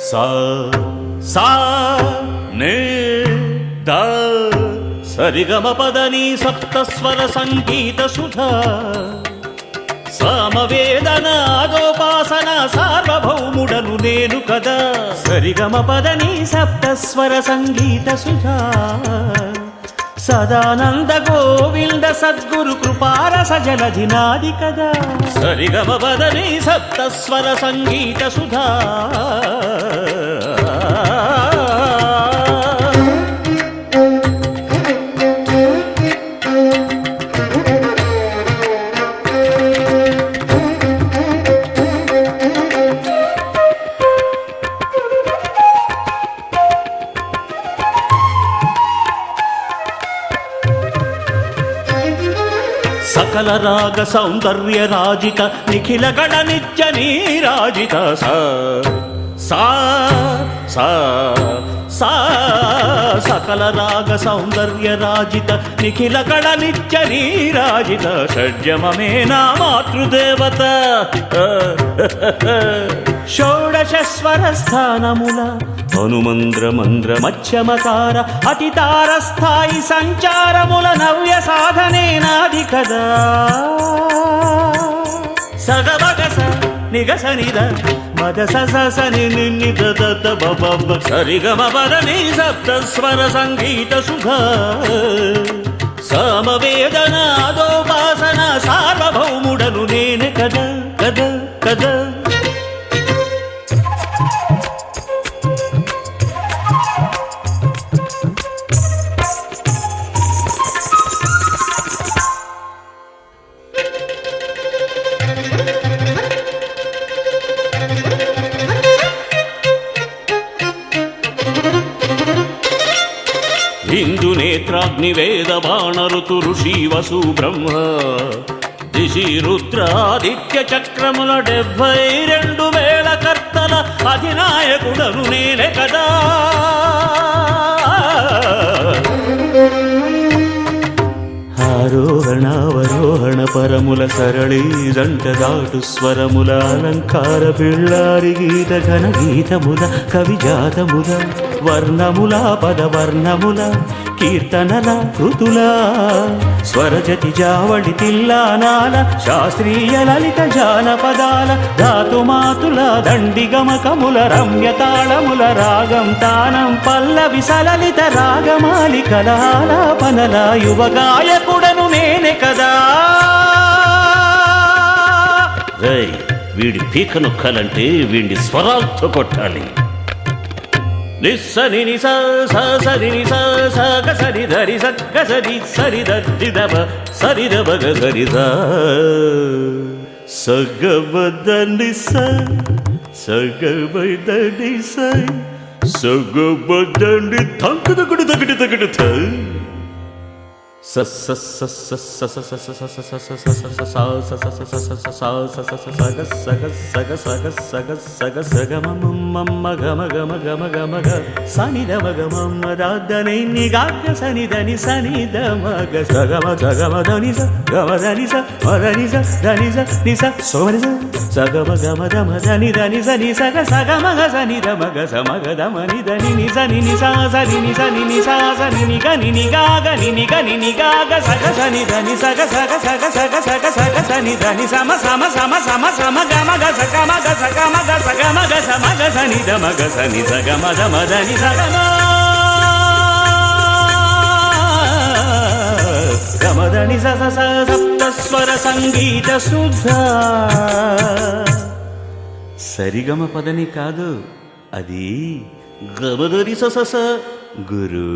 సా సా నే ద సరిగమ పదని సప్తస్వర సంగీత సుధా సామవేదన ఆదోపాసన సార్వభౌముడను నేను కదా సరిగమ పదని సప్తస్వర సంగీత సుధా సదానంద గోవింద సద్గురు కృపారస జలధినాది కదా సరిగమ పదని సప్తస్వర సంగీత సుధా సకల రాగ సౌందర్య రాజిత నిఖిల గణ నిత్య నీరాజిత సా సా సా సకల రాగ సౌందర్య రాజిత నిఖిల గణ నిత్య నీరాజిత షడ్జమమే నా మాతృదేవత షోడశ స్వర స్థానముల హనుమంద్ర మంద్ర మధ్యమకార అతితార స్థాయి సంచారముల నవ్య సాధనే నాది కదా సగమగస నిగస నిద మద సస ని దత బబ సరిగమ పదని సప్తస్వర సంగీత సుధా సామవేదన ఆదోపాసన సార్వభౌముడను నేనే కదా కదా కదా ఇందు నేత్రాగ్ని వేద బాణ ఋతు ఋషి వసు బ్రహ్మ దిశి రుద్రాదిత్య చక్రముల 72,000 కర్తల అధినాయకుడను నేనే కదా ఆరోహణావరోహణ పరముల సరళీ జంట దాటు స్వరముల అలంకార పిళ్ళారి గీత ఘన గీతముల కవిజాతముల వర్ణముల పదవర్ణముల కీర్తనల కృతుల స్వరజతి జావళి తిల్లానాల శాస్త్రీయ లలిత జానపదాల ధాతుమాతుల దండి గమకముల రమ్యతాళముల రాగం తానం పల్లవి సలలిత రాగమాలికల ఆలాపనల యువ గాయకుడను నేనే కదా వీడి పీక నొక్కాలంటే వీడి స్వరాలతో కొట్టాలి నిస్సని నిస సరి నిస సగ సరి ధరి సగ సరి సరి ధరి దబ సరి దబ గ సరి ద సగబద నిస సగబద నిస సగబద ని తంకు దగుడు దగుడు దగుడు థ స స స స స స స స స స సగ సగ మమ గమ గమ గమ గమ గ సని ద మగ మమ దాదని నిగాగ సని దని సని ద మగ సగమ సగమ దని స గమ దని స మదని స దని స ని స సోమని స సగమ గమ దమ దని దని సని సగ సగ మగ సని ద మగ స మగ దమ ని దని ని సని ని స సని ని సని ని స సని ని గ ని ని గా గ ని ని గ ని ని గాగ సగ సని దని సగ సగ సగ సగ సగ సగ సని దని సమ సమ సమ సమ సమ గమ గ సగ మగ సగ మగ సగ మగ సమ గ సని ద మగ సని సగ మద మదని సగ గమదని స స సప్తస్వర సంగీత సుధా సరిగమ పదని కాదు అది గమదని స స గురు